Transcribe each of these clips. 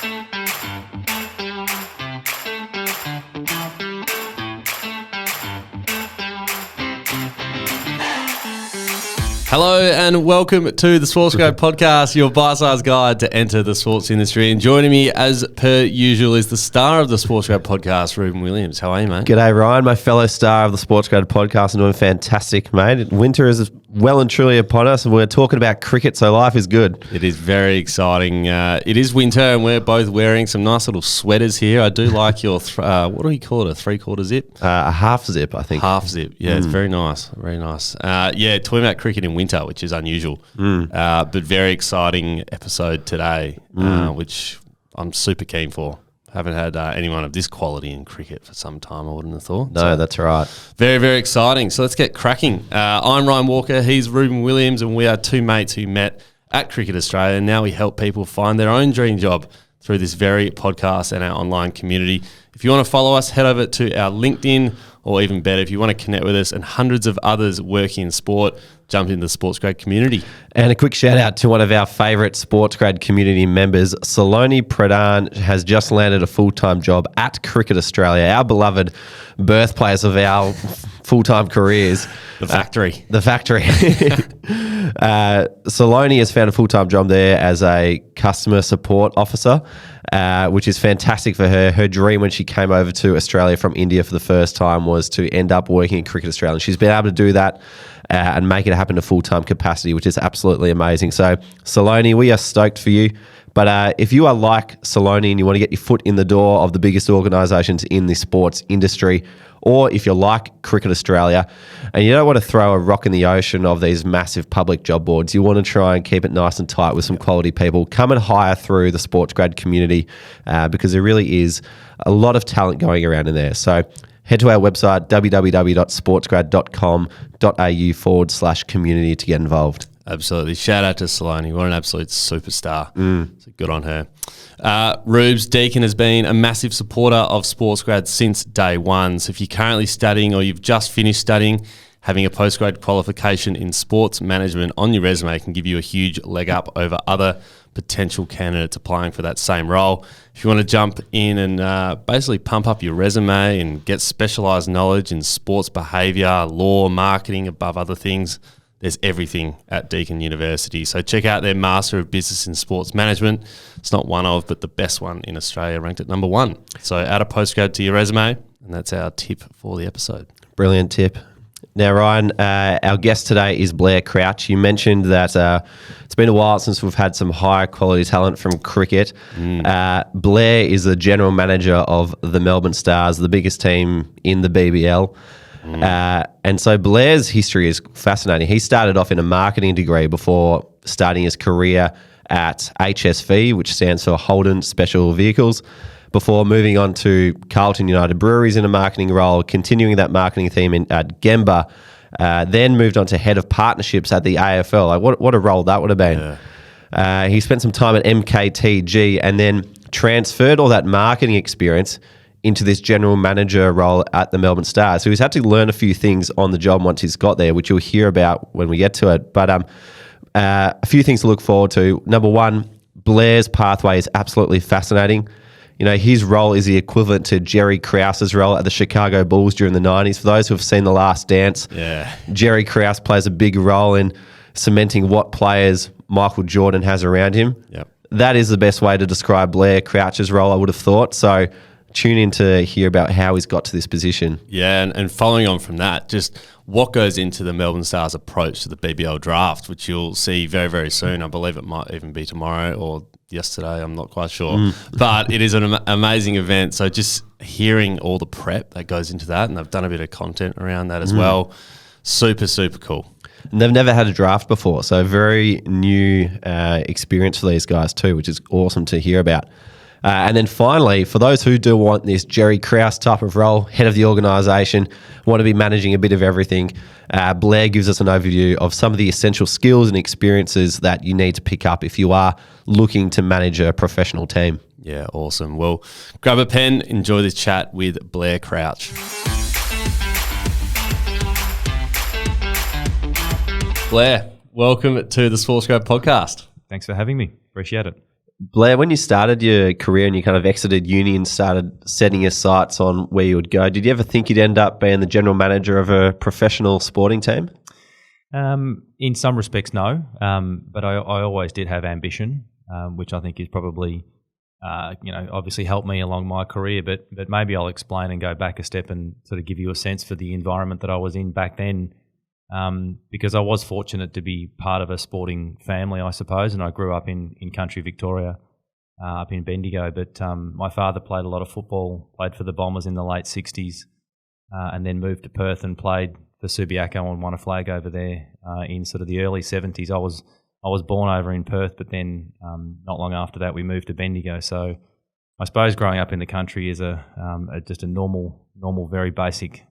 Hello and welcome to the SportsGrad podcast, your bite-sized guide to enter the sports industry. And joining me, as per usual, is the star of the SportsGrad podcast, Ruben Williams. How are you, mate? G'day, Ryan, my fellow star of the SportsGrad podcast. I'm doing fantastic, mate. Winter is well and truly upon us, and we're talking about cricket, so life is good. It is very exciting. It is winter, and we're both wearing some nice little sweaters here. I do like your, what do we call it, a three-quarter zip? A half zip, I think. Half zip, yeah, It's very nice, very nice. Talking about cricket in winter, which is unusual, but very exciting episode today, which I'm super keen for. Haven't had anyone of this quality in cricket for some time, I wouldn't have thought. No, that's right. Very, very exciting. So let's get cracking. I'm Ryan Walker, he's Ruben Williams, and we are two mates who met at Cricket Australia, and now we help people find their own dream job through this very podcast and our online community. If you want to follow us, head over to our LinkedIn, or even better, if you want to connect with us and hundreds of others working in sport, jump into the SportsGrad community. And a quick shout out to one of our favourite SportsGrad community members, Saloni Pradhan, has just landed a full-time job at Cricket Australia, our beloved birthplace of our full-time careers. The factory. The factory. Saloni has found a full-time job there as a customer support officer, which is fantastic for her. Her dream when she came over to Australia from India for the first time was to end up working at Cricket Australia. And she's been able to do that and make it happen to full-time capacity, which is absolutely amazing. So, Saloni, we are stoked for you. But if you are like Saloni and you want to get your foot in the door of the biggest organisations in the sports industry, or if you're like Cricket Australia and you don't want to throw a rock in the ocean of these massive public job boards, you want to try and keep it nice and tight with some quality people, come and hire through the SportsGrad community because there really is a lot of talent going around in there. So head to our website, www.sportsgrad.com.au/community to get involved. Absolutely. Shout out to Saloni. What an absolute superstar. So good on her. Rubes, Deakin has been a massive supporter of SportsGrad since day one. So if you're currently studying or you've just finished studying, having a postgrad qualification in sports management on your resume can give you a huge leg up over other potential candidates applying for that same role. If you want to jump in and basically pump up your resume and get specialised knowledge in sports behaviour, law, marketing, above other things, there's everything at Deakin University. So check out their Master of Business in Sports Management. It's not one of, but the best one in Australia, ranked at number 1. So add a postgrad to your resume, and that's our tip for the episode. Brilliant tip. Now, Ryan, our guest today is Blair Crouch. You mentioned that it's been a while since we've had some high quality talent from cricket. Blair is the general manager of the Melbourne Stars, the biggest team in the BBL. And so Blair's history is fascinating. He started off in a marketing degree before starting his career at HSV, which stands for Holden Special Vehicles, before moving on to Carlton United Breweries in a marketing role, continuing that marketing theme at Gemba, then moved on to head of partnerships at the AFL. Like what a role that would have been. Yeah. He spent some time at MKTG and then transferred all that marketing experience into this general manager role at the Melbourne Stars. So he's had to learn a few things on the job once he's got there, which you'll hear about when we get to it. But a few things to look forward to. Number one, Blair's pathway is absolutely fascinating. You know, his role is the equivalent to Jerry Krause's role at the Chicago Bulls during the 90s. For those who have seen The Last Dance, Jerry Krause plays a big role in cementing what players Michael Jordan has around him. Yep. That is the best way to describe Blair Crouch's role, I would have thought. So tune in to hear about how he's got to this position. Yeah, and following on from that, just what goes into the Melbourne Stars approach to the BBL Draft, which you'll see very, very soon. I believe it might even be tomorrow or yesterday, I'm not quite sure. But it is an amazing event. So just hearing all the prep that goes into that, and they've done a bit of content around that as well. Super, super cool. And they've never had a draft before, so very new experience for these guys too, which is awesome to hear about. And then finally, for those who do want this Jerry Krause type of role, head of the organisation, want to be managing a bit of everything, Blair gives us an overview of some of the essential skills and experiences that you need to pick up if you are looking to manage a professional team. Yeah, awesome. Well, grab a pen, enjoy this chat with Blair Crouch. Blair, welcome to the SportsGrad podcast. Thanks for having me. Appreciate it. Blair, when you started your career and you kind of exited uni and started setting your sights on where you would go, did you ever think you'd end up being the general manager of a professional sporting team? In some respects, no. But I always did have ambition, which I think is probably, obviously helped me along my career. But maybe I'll explain and go back a step and sort of give you a sense for the environment that I was in back then. Because I was fortunate to be part of a sporting family, I suppose, and I grew up in country Victoria, up in Bendigo. But my father played a lot of football, played for the Bombers in the late 60s, and then moved to Perth and played for Subiaco and won a flag over there in sort of the early 70s. I was born over in Perth, but then not long after that we moved to Bendigo. So I suppose growing up in the country is just a normal, very basic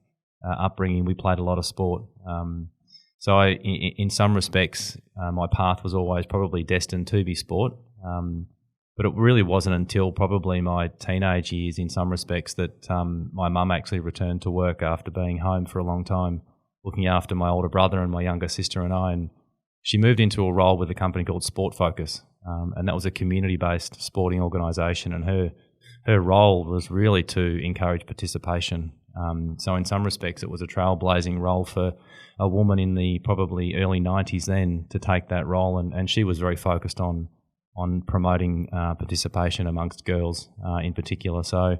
upbringing. We played a lot of sport. So in some respects, my path was always probably destined to be sport. But it really wasn't until probably my teenage years, in some respects, that my mum actually returned to work after being home for a long time, looking after my older brother and my younger sister and I. And she moved into a role with a company called Sport Focus, and that was a community-based sporting organisation. And her role was really to encourage participation. So in some respects, it was a trailblazing role for a woman in the probably early 90s then to take that role, and she was very focused on promoting participation amongst girls in particular. So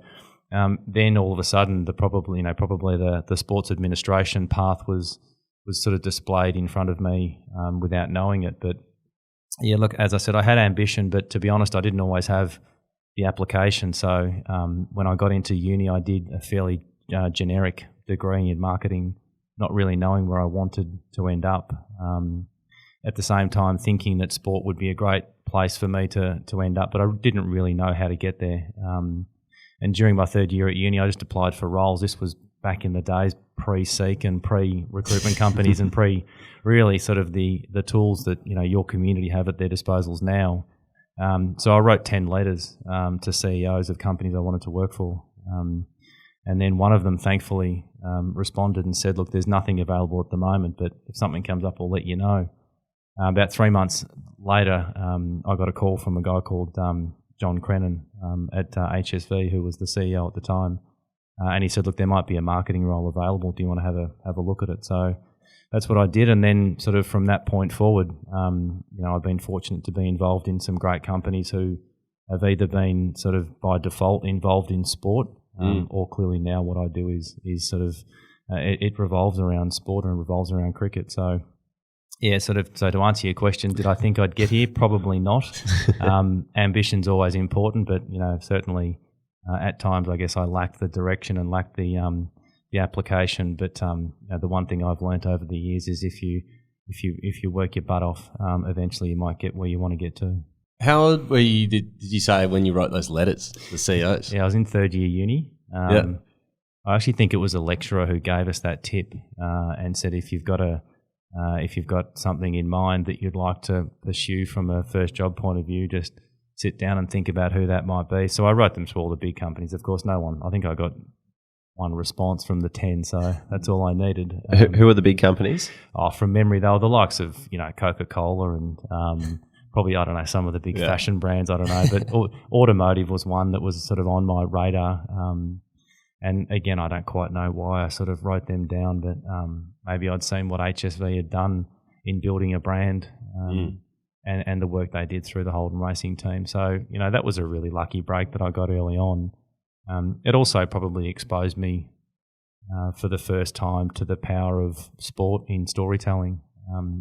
then all of a sudden, probably the sports administration path was sort of displayed in front of me without knowing it. But yeah, look, as I said, I had ambition, but to be honest, I didn't always have the application. So when I got into uni, I did a fairly generic degree in marketing, not really knowing where I wanted to end up. At the same time, thinking that sport would be a great place for me to end up, but I didn't really know how to get there. And during my third year at uni, I just applied for roles. This was back in the days pre-Seek and pre-recruitment companies and pre-really sort of the tools that your community have at their disposals now. So I wrote 10 letters to CEOs of companies I wanted to work for. And then one of them thankfully responded and said, look, there's nothing available at the moment, but if something comes up, I'll let you know. About 3 months later, I got a call from a guy called John Crennan at HSV, who was the CEO at the time. And he said, look, there might be a marketing role available. Do you want to have a look at it? So that's what I did. And then sort of from that point forward, I've been fortunate to be involved in some great companies who have either been sort of by default involved in sport, or clearly now what I do is sort of it revolves around sport and revolves around cricket. So yeah, so to answer your question, did I think I'd get here? Probably not. Ambition's always important, but certainly at times I guess I lacked the direction and lacked the application. But the one thing I've learnt over the years is if you work your butt off, eventually you might get where you want to get to. How old were you, did you say, when you wrote those letters to the CEOs? Yeah, I was in third year uni. I actually think it was a lecturer who gave us that tip and said if you've got something in mind that you'd like to pursue from a first job point of view, just sit down and think about who that might be. So I wrote them to all the big companies. Of course, no one. I think I got one response from the 10, so that's all I needed. Who are the big companies? From memory, they were the likes of Coca-Cola and probably, I don't know, some of the big fashion brands. I don't know, but automotive was one that was sort of on my radar. And again, I don't quite know why I sort of wrote them down, but maybe I'd seen what HSV had done in building a brand and the work they did through the Holden racing team. So, that was a really lucky break that I got early on. It also probably exposed me for the first time to the power of sport in storytelling,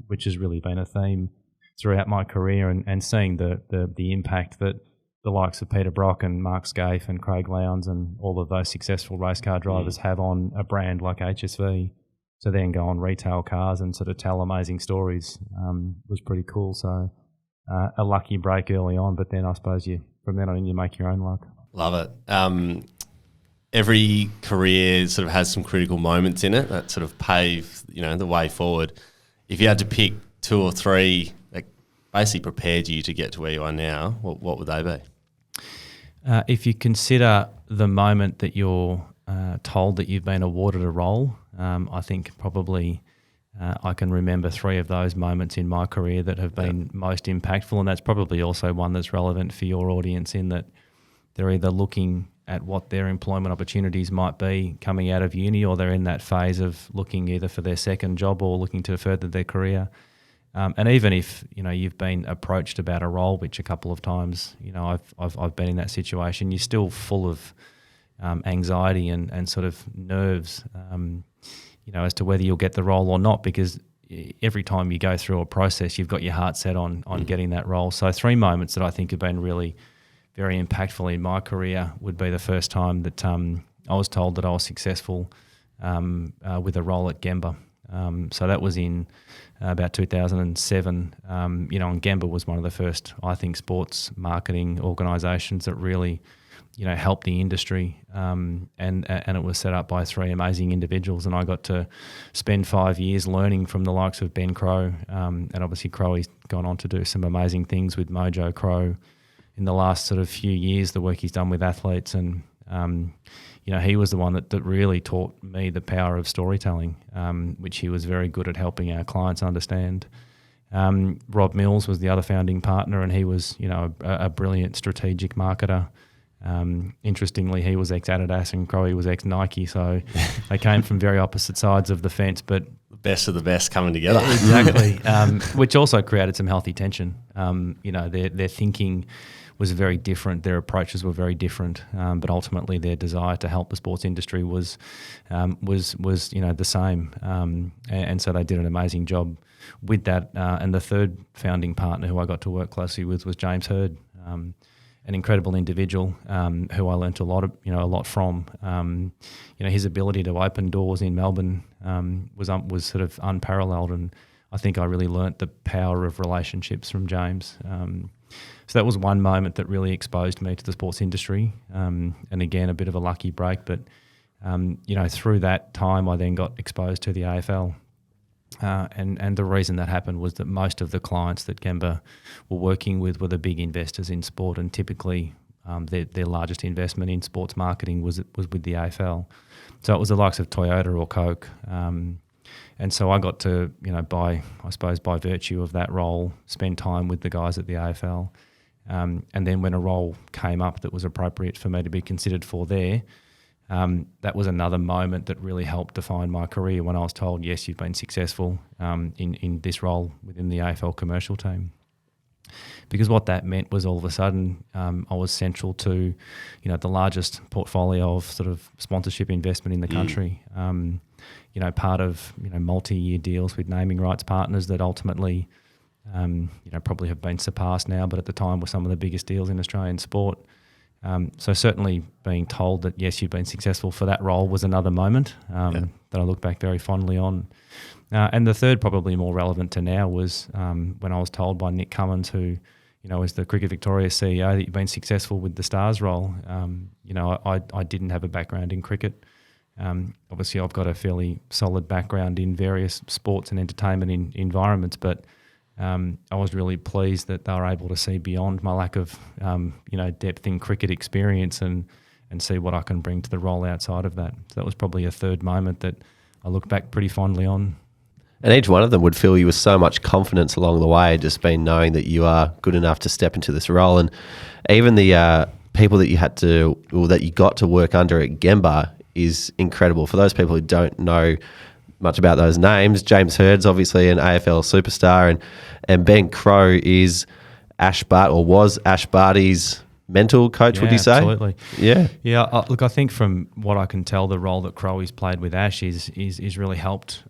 which has really been a theme throughout my career, and seeing the impact that the likes of Peter Brock and Mark Scaife and Craig Lowndes and all of those successful race car drivers have on a brand like HSV, to then go on retail cars and sort of tell amazing stories was pretty cool. So a lucky break early on, but then I suppose from then on you make your own luck. Love it. Every career sort of has some critical moments in it that sort of pave, the way forward. If you had to pick 2 or 3 that basically prepared you to get to where you are now, what would they be? If you consider the moment that you're told that you've been awarded a role, I think probably I can remember 3 of those moments in my career that have been most impactful, and that's probably also one that's relevant for your audience in that they're either looking at what their employment opportunities might be coming out of uni, or they're in that phase of looking either for their second job or looking to further their career. And even if you've been approached about a role, which a couple of times I've been in that situation, you're still full of anxiety and sort of nerves, as to whether you'll get the role or not, because every time you go through a process, you've got your heart set on getting that role. So 3 moments that I think have been really very impactful in my career would be the first time that I was told that I was successful with a role at Gemba. So that was in about 2007. And Gemba was one of the first, I think, sports marketing organisations that really, helped the industry. And it was set up by 3 amazing individuals, and I got to spend 5 years learning from the likes of Ben Krause. And obviously Krause's gone on to do some amazing things with Mojo Crow in the last sort of few years, the work he's done with athletes. And he was the one that really taught me the power of storytelling, which he was very good at helping our clients understand. Rob Mills was the other founding partner, and he was, a brilliant strategic marketer. Interestingly, he was ex-Adidas and Crowe was ex-Nike, so they came from very opposite sides of the fence, but the best of the best coming together. Exactly, which also created some healthy tension. Their thinking was very different, their approaches were very different, but ultimately their desire to help the sports industry was the same, and so they did an amazing job with that. And the third founding partner who I got to work closely with was James Hird, an incredible individual who I learnt a lot from. His ability to open doors in Melbourne was sort of unparalleled, and I think I really learnt the power of relationships from James. So that was one moment that really exposed me to the sports industry, and again, a bit of a lucky break. But through that time, I then got exposed to the AFL. And the reason that happened was that most of the clients that Gemba were working with were the big investors in sport, and typically their largest investment in sports marketing was with the AFL. So it was the likes of Toyota or Coke. And so I got to, by virtue of that role, spend time with the guys at the AFL. And then when a role came up that was appropriate for me to be considered for there, that was another moment that really helped define my career when I was told, yes, you've been successful in this role within the AFL commercial team. Because what that meant was all of a sudden I was central to, the largest portfolio of sort of sponsorship investment in the country. Part of, multi-year deals with naming rights partners that ultimately, probably have been surpassed now, but at the time were some of the biggest deals in Australian sport. So certainly being told that, yes, you've been successful for that role was another moment that I look back very fondly on. And the third, probably more relevant to now, was when I was told by Nick Cummins, who, is the Cricket Victoria CEO, that you've been successful with the Stars role. I didn't have a background in cricket. Obviously, I've got a fairly solid background in various sports and entertainment environments, but I was really pleased that they were able to see beyond my lack of, depth in cricket experience and see what I can bring to the role outside of that. So that was probably a third moment that I look back pretty fondly on. And each one of them would fill you with so much confidence along the way, just been knowing that you are good enough to step into this role. And even the people that you got to work under at Gemba is incredible. For those people who don't know much about those names, James Hird's obviously an AFL superstar, and Ben Krause is was Ash Barty's mental coach, would you say? Absolutely. Yeah. Yeah, look, I think from what I can tell, the role that Krause played with Ash is really helped,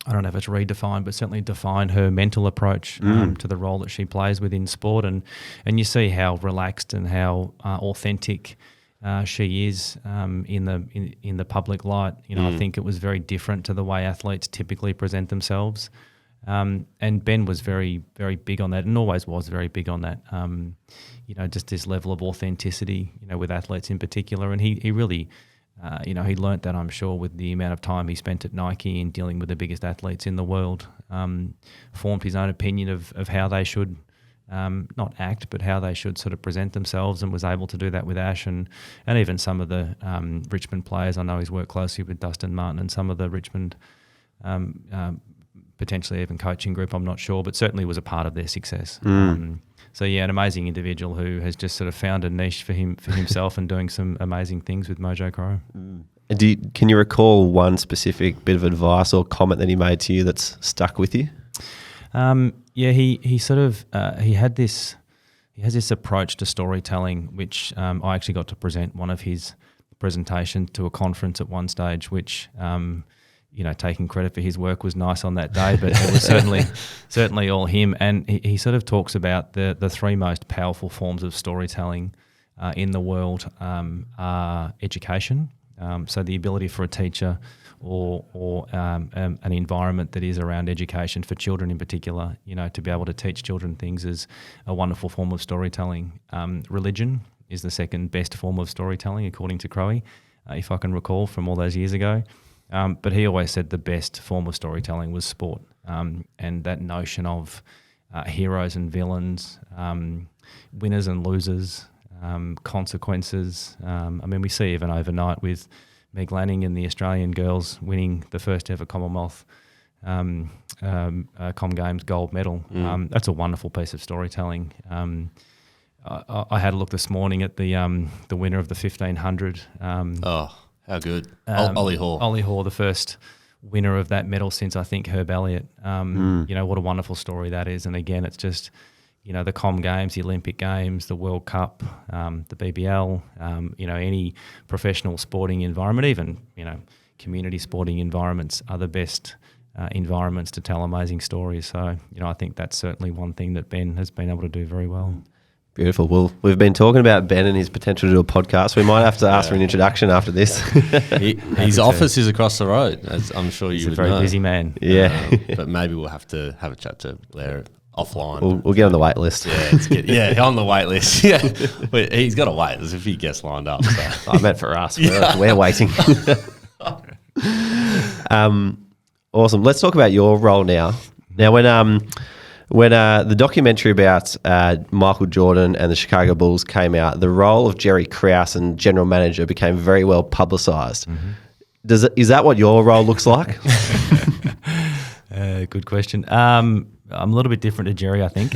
I don't know if it's redefined, but certainly defined her mental approach to the role that she plays within sport. And you see how relaxed and how authentic she is in the public light. I think it was very different to the way athletes typically present themselves. And Ben was very, very big on that, and always was very big on that. Just this level of authenticity, with athletes in particular. And he really, he learnt that, I'm sure, with the amount of time he spent at Nike in dealing with the biggest athletes in the world. Formed his own opinion of how they should not act, but how they should sort of present themselves, and was able to do that with Ash and even some of the Richmond players. I know he's worked closely with Dustin Martin and some of the Richmond potentially even coaching group, I'm not sure, but certainly was a part of their success. So yeah, an amazing individual who has just sort of found a niche for himself and doing some amazing things with Mojo Crow. Can you recall one specific bit of advice or comment that he made to you that's stuck with you? Yeah, he sort of he has this approach to storytelling, which I actually got to present one of his presentations to a conference at one stage, which taking credit for his work was nice on that day, but it was certainly all him. And he sort of talks about the three most powerful forms of storytelling in the world are education, so the ability for a teacher or an environment that is around education for children in particular, to be able to teach children things is a wonderful form of storytelling. Religion is the second best form of storytelling, according to Krause, if I can recall from all those years ago. But he always said the best form of storytelling was sport, and that notion of heroes and villains, winners and losers, consequences. We see even overnight with Meg Lanning and the Australian girls winning the first ever Commonwealth Com Games gold medal. That's a wonderful piece of storytelling. I had a look this morning at the winner of the 1500. How good. Ollie Hoare. Ollie Hoare, the first winner of that medal since I think Herb Elliott. What a wonderful story that is. And again, it's just, the Com Games, the Olympic Games, the World Cup, the BBL, any professional sporting environment, even, community sporting environments are the best environments to tell amazing stories. So, I think that's certainly one thing that Ben has been able to do very well. Beautiful. Well, we've been talking about Ben and his potential to do a podcast. We might have to ask for an introduction after this. His office is across the road, as I'm sure you would know. He's a very busy man. Yeah. But maybe we'll have to have a chat to Blair offline. We'll get on the wait list. Yeah, on the wait list. Yeah. He's got to wait. There's a few guests lined up. So. I meant for us. We're waiting. Awesome. Let's talk about your role now. Now, when the documentary about Michael Jordan and the Chicago Bulls came out, the role of Jerry Krause and general manager became very well publicised. Mm-hmm. Is that what your role looks like? Good question. I'm a little bit different to Jerry, I think.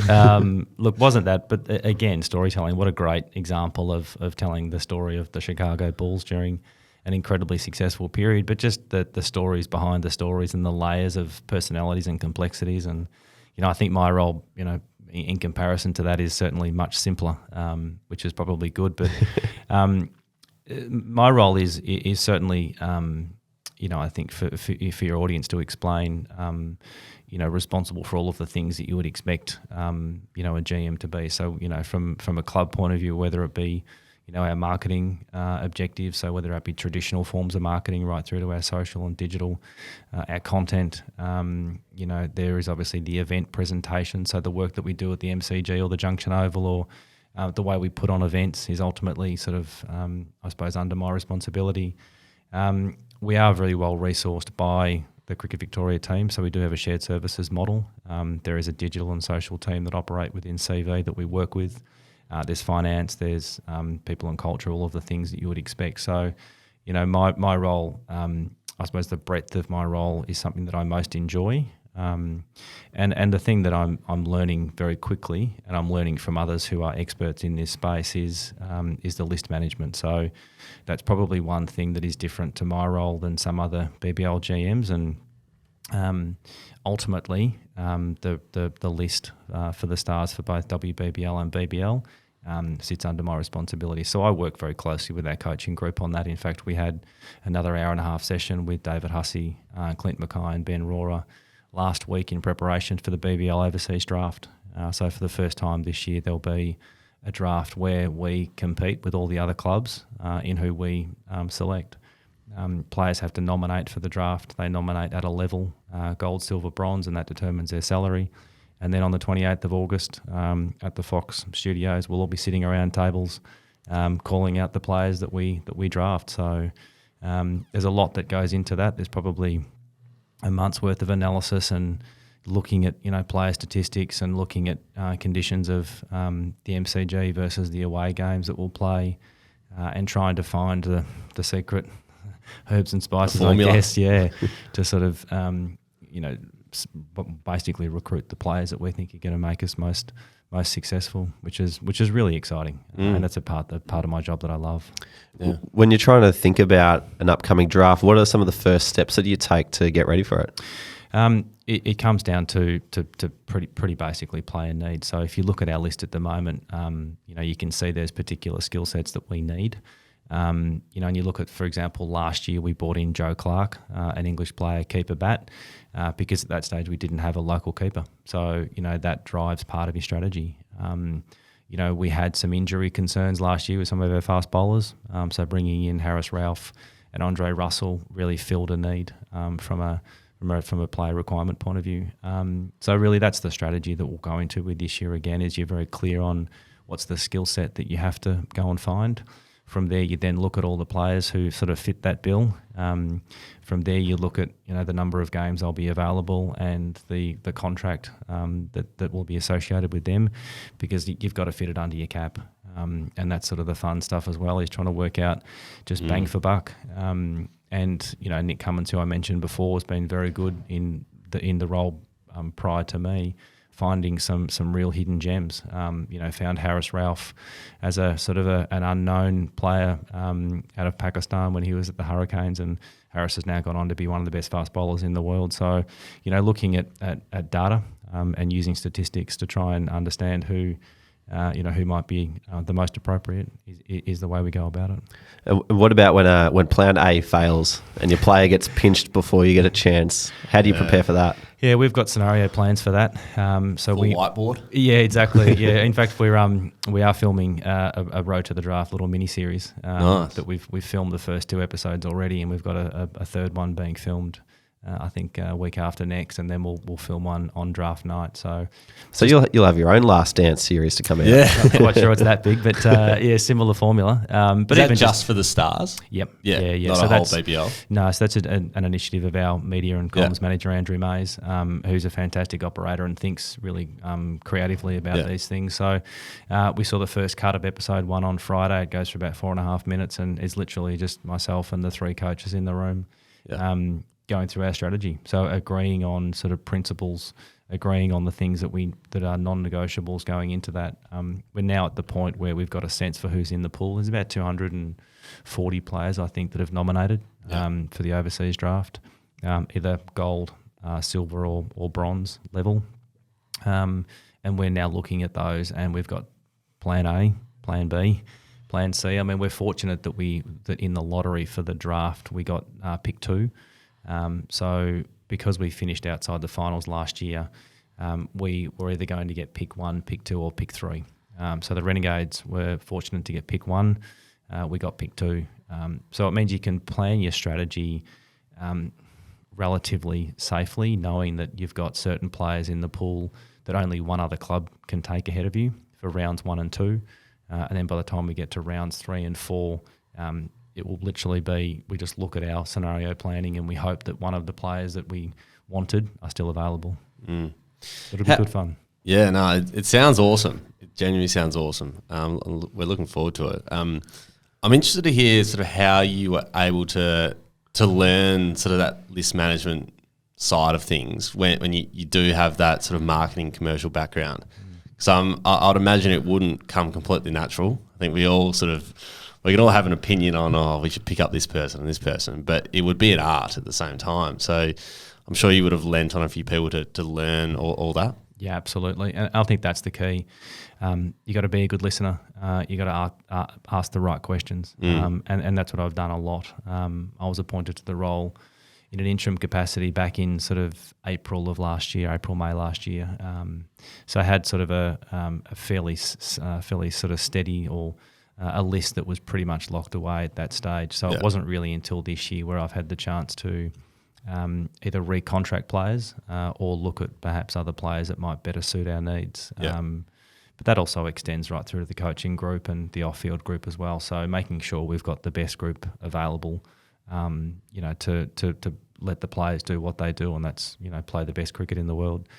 Look, wasn't that, but again, storytelling, what a great example of telling the story of the Chicago Bulls during an incredibly successful period, but just the stories behind the stories and the layers of personalities and complexities. And I think my role, in comparison to that, is certainly much simpler, which is probably good. But my role is certainly, I think for your audience to explain, responsible for all of the things that you would expect, a GM to be. So, from a club point of view, whether it be, our marketing objectives, so whether it be traditional forms of marketing right through to our social and digital, our content, there is obviously the event presentation, so the work that we do at the MCG or the Junction Oval or the way we put on events is ultimately sort of, I suppose, under my responsibility. We are very well resourced by the Cricket Victoria team, so we do have a shared services model. There is a digital and social team that operate within CV that we work with. There's finance, there's people and culture, all of the things that you would expect. So, my role, I suppose the breadth of my role is something that I most enjoy. And the thing that I'm learning very quickly, and I'm learning from others who are experts in this space, is the list management. So that's probably one thing that is different to my role than some other BBL GMs. And ultimately, the list for the Stars for both WBBL and BBL sits under my responsibility. So I work very closely with our coaching group on that. In fact, we had another hour-and-a-half session with David Hussey, Clint Mackay and Ben Rohrer last week in preparation for the BBL Overseas Draft. So for the first time this year, there'll be a draft where we compete with all the other clubs in who we select. Players have to nominate for the draft. They nominate at a level, gold, silver, bronze, and that determines their salary. And then on the 28th of August at the Fox Studios, we'll all be sitting around tables calling out the players that we draft. So there's a lot that goes into that. There's probably a month's worth of analysis and looking at player statistics and looking at conditions of the MCG versus the away games that we'll play and trying to find the secret herbs and spices, I formula. guess, to sort of basically recruit the players that we think are going to make us most successful, which is really exciting, and that's a part of my job that I love. Yeah. When you're trying to think about an upcoming draft, what are some of the first steps that you take to get ready for it? It comes down to pretty basically player needs. So if you look at our list at the moment, you can see there's particular skill sets that we need. And you look at, for example, last year we brought in Joe Clark, an English player, keeper bat, because at that stage we didn't have a local keeper. So, that drives part of your strategy. We had some injury concerns last year with some of our fast bowlers. So bringing in Harris Ralph and Andre Russell really filled a need from a player requirement point of view. So really that's the strategy that we'll go into with this year again, is you're very clear on what's the skill set that you have to go and find. From there, you then look at all the players who sort of fit that bill. From there, you look at the number of games they'll be available and the contract that will be associated with them, because you've got to fit it under your cap. And that's sort of the fun stuff as well, is trying to work out just bang for buck. And Nick Cummins, who I mentioned before, has been very good in the role prior to me, finding some real hidden gems. Found Harris Ralph as a sort of an unknown player out of Pakistan when he was at the Hurricanes, and Harris has now gone on to be one of the best fast bowlers in the world. So, looking at data and using statistics to try and understand who might be the most appropriate is the way we go about it. And what about when plan A fails and your player gets pinched before you get a chance? How do you prepare for that? Yeah, we've got scenario plans for that. So Full whiteboard? Yeah, exactly. Yeah, in fact, we are filming a Road to the Draft little mini series that we've filmed the first 2 episodes already, and we've got a third one being filmed. I think a week after next, and then we'll film one on draft night. So you'll have your own Last Dance series to come out. Yeah, I'm not quite sure it's that big, but similar formula. But is that even just for the Stars? Yep. Yeah. Yeah. Not so a whole that's BBL. No, so that's an initiative of our media and comms manager Andrew Mays, who's a fantastic operator and thinks really creatively about these things. So we saw the first cut of episode 1 on Friday. It goes for about 4.5 minutes, and is literally just myself and the 3 coaches in the room. Yeah. Going through our strategy, so agreeing on sort of principles, agreeing on the things that are non-negotiables going into that. We're now at the point where we've got a sense for who's in the pool. There's about 240 players, I think, that have nominated for the overseas draft, either gold, silver or bronze level. And we're now looking at those, and we've got plan A, plan B, plan C. I mean, we're fortunate that in the lottery for the draft we got pick 2. So because we finished outside the finals last year, we were either going to get pick 1, pick 2 or pick 3. So the Renegades were fortunate to get pick 1. We got pick 2. So it means you can plan your strategy relatively safely, knowing that you've got certain players in the pool that only one other club can take ahead of you for rounds 1 and 2. And then by the time we get to rounds 3 and 4, it will literally be, we just look at our scenario planning and we hope that one of the players that we wanted are still available. It'll be good fun. Yeah, no, it sounds awesome. It genuinely sounds awesome. We're looking forward to it. I'm interested to hear sort of how you were able to learn sort of that list management side of things when you do have that sort of marketing commercial background. So I'd imagine it wouldn't come completely natural. I think we can all have an opinion on, we should pick up this person and this person, but it would be an art at the same time. So I'm sure you would have lent on a few people to learn all that. Yeah, absolutely. And I think that's the key. You got to be a good listener. You got to ask the right questions. And that's what I've done a lot. I was appointed to the role in an interim capacity back in sort of April, May last year. So I had sort of a fairly sort of steady or a list that was pretty much locked away at that stage. So it wasn't really until this year where I've had the chance to either recontract players or look at perhaps other players that might better suit our needs. But that also extends right through to the coaching group and the off-field group as well. So making sure we've got the best group available, to let the players do what they do, and that's, play the best cricket in the world.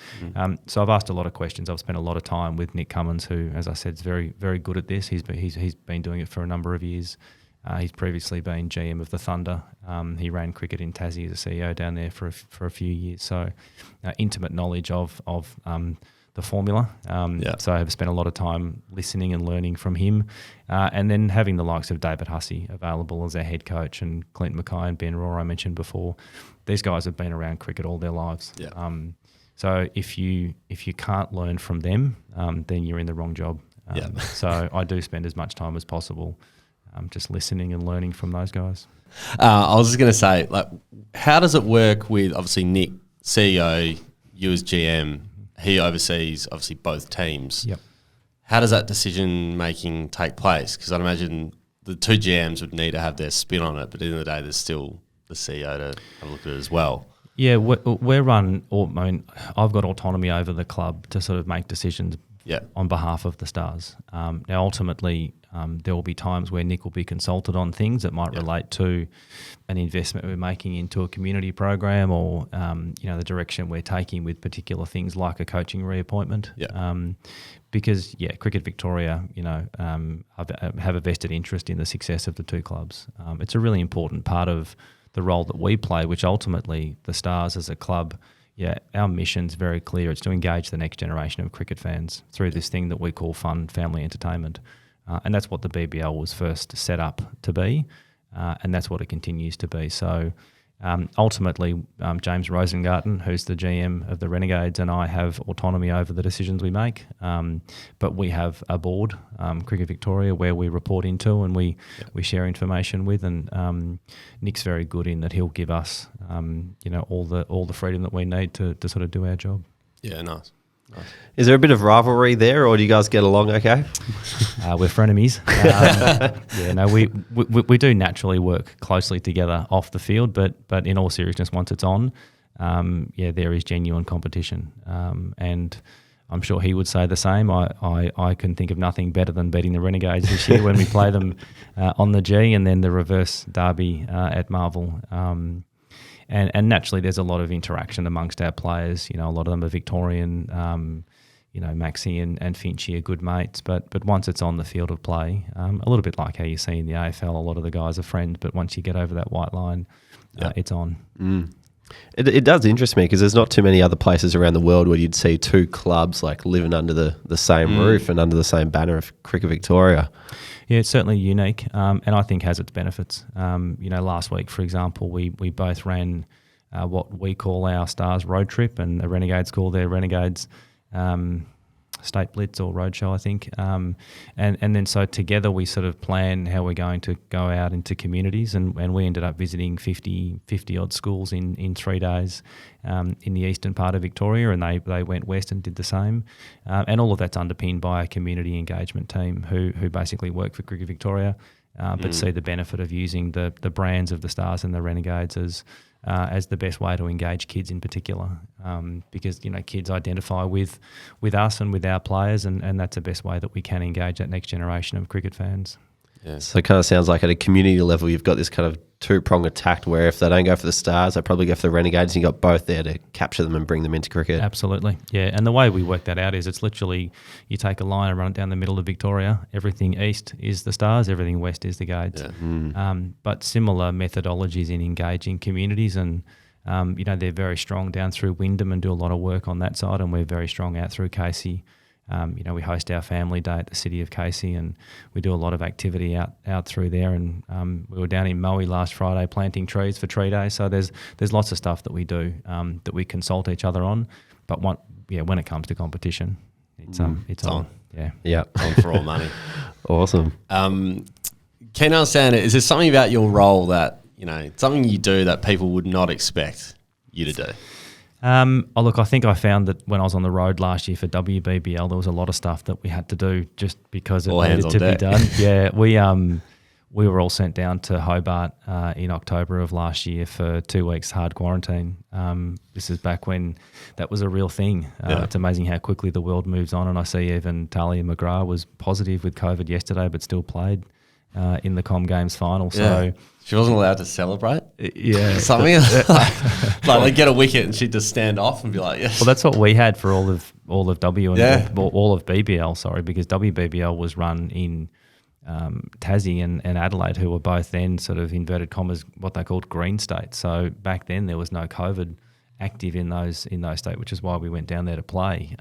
So I've asked a lot of questions. I've spent a lot of time with Nick Cummins, who, as I said, is very, very good at this. He's been doing it for a number of years. He's previously been GM of the Thunder. He ran cricket in Tassie as a CEO down there for a few years. So intimate knowledge of the formula. So I have spent a lot of time listening and learning from him. And then having the likes of David Hussey available as our head coach, and Clint Mackay and Ben Rohr I mentioned before. These guys have been around cricket all their lives. Yeah. So if you can't learn from them, then you're in the wrong job. So I do spend as much time as possible just listening and learning from those guys. I was just going to say, like, how does it work with obviously Nick, CEO, you as GM? He oversees obviously both teams. Yep. How does that decision making take place? Because I'd imagine the two GMs would need to have their spin on it, but at the end of the day, there's still the CEO to have a look at it as well. Yeah, we're run. I've got autonomy over the club to sort of make decisions on behalf of the Stars. Now, ultimately, there will be times where Nick will be consulted on things that might relate to an investment we're making into a community program, or the direction we're taking with particular things like a coaching reappointment. Because Cricket Victoria, have a vested interest in the success of the two clubs. It's a really important part of the role that we play, which ultimately the Stars as a club. Our mission's very clear. It's to engage the next generation of cricket fans through this thing that we call fun family entertainment. And that's what the BBL was first set up to be, and that's what it continues to be. So ultimately, James Rosengarten, who's the GM of the Renegades, and I have autonomy over the decisions we make. But we have a board, Cricket Victoria, where we report into and we share information with. And Nick's very good in that he'll give us, all the freedom that we need to sort of do our job. Yeah, nice. Is there a bit of rivalry there, or do you guys get along okay? We're frenemies. We do naturally work closely together off the field, but in all seriousness, once it's on, there is genuine competition. And I'm sure he would say the same. I can think of nothing better than beating the Renegades this year when we play them on the G, and then the reverse derby at Marvel. And naturally, there's a lot of interaction amongst our players. A lot of them are Victorian. Maxie and Finchy are good mates. But once it's on the field of play, a little bit like how you see in the AFL, a lot of the guys are friends. But once you get over that white line, it's on. It does interest me because there's not too many other places around the world where you'd see two clubs like living under the same roof and under the same banner of Cricket Victoria. Yeah, it's certainly unique, and I think has its benefits. Last week, for example, we both ran what we call our Stars road trip, and the Renegades call their Renegades State Blitz or Roadshow, I think. And then so together we sort of plan how we're going to go out into communities, and we ended up visiting 50 odd schools in 3 days in the eastern part of Victoria, and they went west and did the same. And all of that's underpinned by a community engagement team who basically work for Cricket Victoria, but see the benefit of using the brands of the Stars and the Renegades as the best way to engage kids in particular, because kids identify with us and with our players, and that's the best way that we can engage that next generation of cricket fans. Yeah. So it kind of sounds like at a community level you've got this kind of two-pronged attack where if they don't go for the Stars, they probably go for the Renegades, and you've got both there to capture them and bring them into cricket. Absolutely, yeah. And the way we work that out is it's literally you take a line and run it down the middle of Victoria. Everything east is the Stars, everything west is the Gades. Yeah. But similar methodologies in engaging communities, and they're very strong down through Wyndham and do a lot of work on that side, and we're very strong out through Casey. We host our family day at the City of Casey, and we do a lot of activity out through there. And we were down in Moe last Friday planting trees for tree day. So there's lots of stuff that we do that we consult each other on. But when it comes to competition, it's on. Yeah, on for all money. Awesome. Can I understand it? Is there something about your role that something you do that people would not expect you to do? Look, I think I found that when I was on the road last year for WBBL, there was a lot of stuff that we had to do just because it needed to be done. Yeah, we were all sent down to Hobart in October of last year for 2 weeks hard quarantine. This is back when that was a real thing. It's amazing how quickly the world moves on, and I see even Talia McGrath was positive with COVID yesterday but still played in the Com Games final. So she wasn't allowed to celebrate. Yeah, something like get a wicket and she'd just stand off and be like, yes. Well, that's what we had for all of W and all of BBL. Sorry, because WBBL was run in Tassie and Adelaide, who were both then sort of inverted commas what they called green states. So back then there was no COVID active in those states, which is why we went down there to play.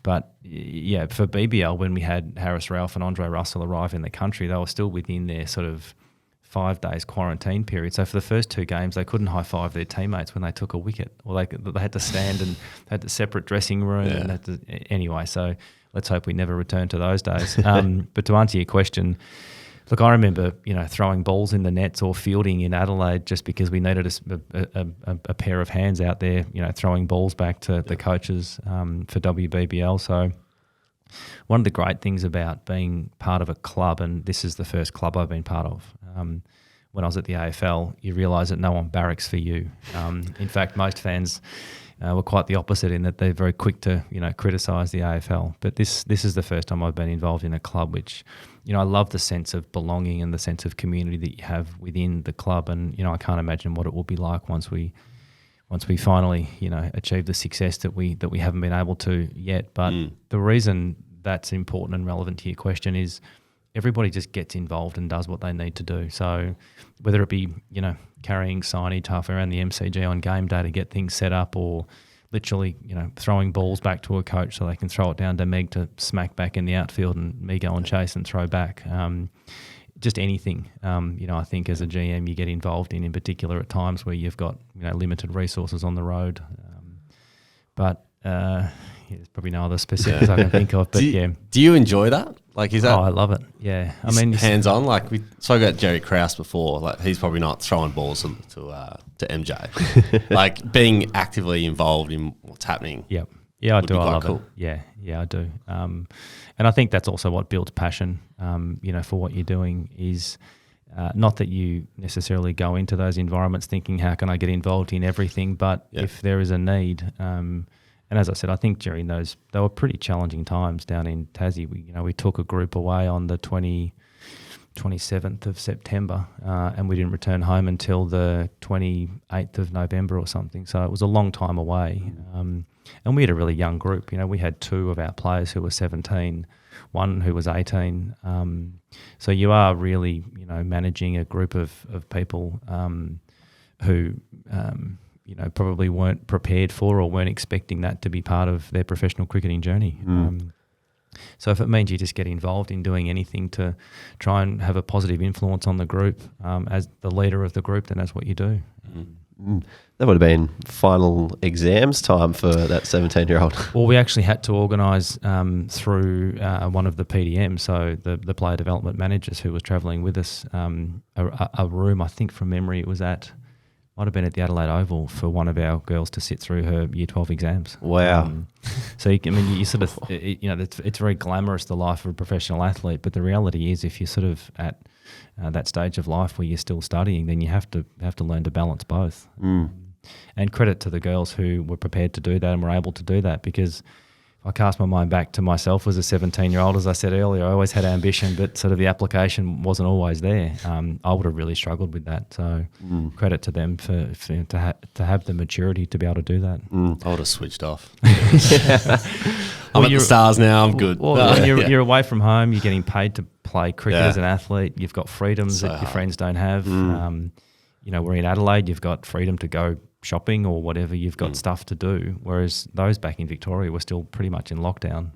But yeah, for BBL, when we had Harris Ralph and Andre Russell arrive in the country, they were still within their sort of 5 days quarantine period. So for the first 2 games, they couldn't high five their teammates when they took a wicket, or they had to stand and had the separate dressing room. Yeah. And had to, anyway, so let's hope we never return to those days. But to answer your question, look, I remember throwing balls in the nets or fielding in Adelaide just because we needed a pair of hands out there, throwing balls back to the coaches for WBBL. So one of the great things about being part of a club, and this is the first club I've been part of, when I was at the AFL, you realise that no one barracks for you. In fact, most fans were quite the opposite in that they're very quick to criticise the AFL. But this is the first time I've been involved in a club which, I love the sense of belonging and the sense of community that you have within the club. And I can't imagine what it will be like once we finally achieve the success that we haven't been able to yet. But the reason that's important and relevant to your question is everybody just gets involved and does what they need to do. So whether it be, carrying signage half around the MCG on game day to get things set up, or literally, throwing balls back to a coach so they can throw it down to Meg to smack back in the outfield and me go and chase and throw back. Just anything, I think as a GM you get involved in particular at times where you've got, limited resources on the road. There's probably no other specifics I can think of. But do you enjoy that? Like, is that? Oh, I love it. Yeah, I mean, hands on. Like we spoke about Jerry Krause before. Like he's probably not throwing balls to MJ. Like being actively involved in what's happening. Yep. Yeah, I do. I love cool. it. Yeah, I do. And I think that's also what builds passion. For what you're doing is. Not that you necessarily go into those environments thinking, how can I get involved in everything? But if there is a need, and as I said, I think Jerry knows they were pretty challenging times down in Tassie. We took a group away on the 27th of September, and we didn't return home until the 28th of November or something. So it was a long time away. And we had a really young group. We had 2 of our players who were 17, 1 who was 18. So you are really, managing a group of people who, probably weren't prepared for or weren't expecting that to be part of their professional cricketing journey. So if it means you just get involved in doing anything to try and have a positive influence on the group as the leader of the group, then that's what you do. That would have been final exams time for that 17-year-old. Well, we actually had to organise through one of the PDMs, so the player development managers who was travelling with us, a room, I think from memory it was might have been at the Adelaide Oval for one of our girls to sit through her Year 12 exams. Wow. So, you sort of, it's very glamorous, the life of a professional athlete, but the reality is if you're sort of at that stage of life where you're still studying, then you have to learn to balance both. And credit to the girls who were prepared to do that and were able to do that, because if I cast my mind back to myself as a 17-year-old, as I said earlier, I always had ambition, but sort of the application wasn't always there. I would have really struggled with that. So credit to them to have the maturity to be able to do that. I would have switched off. I'm at the Stars now. I'm good. Well, you're away from home. You're getting paid to play cricket as an athlete. You've got freedoms that your friends don't have. We're in Adelaide. You've got freedom to go shopping or whatever. You've got stuff to do, whereas those back in Victoria were still pretty much in lockdown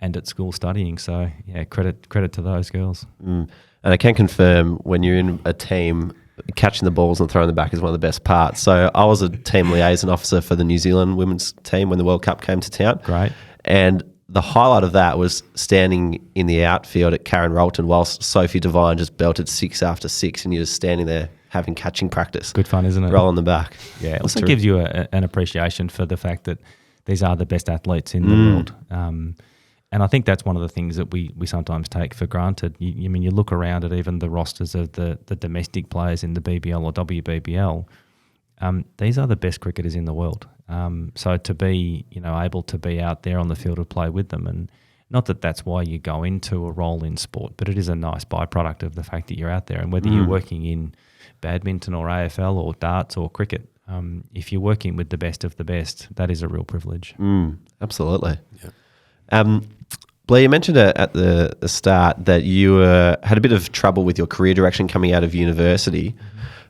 and at school studying. So credit to those girls. And I can confirm, when you're in a team, catching the balls and throwing them back is one of the best parts. So I was a team liaison officer for the New Zealand women's team when the World Cup came to town. Great. And the highlight of that was standing in the outfield at Karen Rolton whilst Sophie Devine just belted 6 after 6, and you're just standing there having catching practice. Good fun, isn't it? Rolling them back. Yeah, it also gives you an appreciation for the fact that these are the best athletes in the world. And I think that's one of the things that we sometimes take for granted. You look around at even the rosters of the domestic players in the BBL or WBBL, these are the best cricketers in the world. So to be, able to be out there on the field of play with them, and not that that's why you go into a role in sport, but it is a nice byproduct of the fact that you're out there. And whether you're working in badminton or AFL or darts or cricket, if you're working with the best of the best, that is a real privilege. Absolutely. Yeah. Blair, you mentioned at the start that you had a bit of trouble with your career direction coming out of university.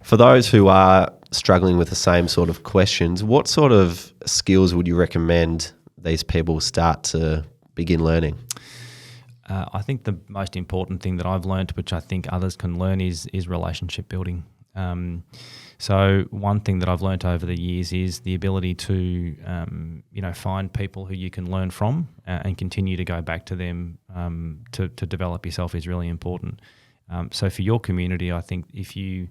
For those who are struggling with the same sort of questions, what sort of skills would you recommend these people start to begin learning? I think the most important thing that I've learned, which I think others can learn, is relationship building. So one thing that I've learnt over the years is the ability to, find people who you can learn from and continue to go back to them to develop yourself is really important. So for your community, I think if you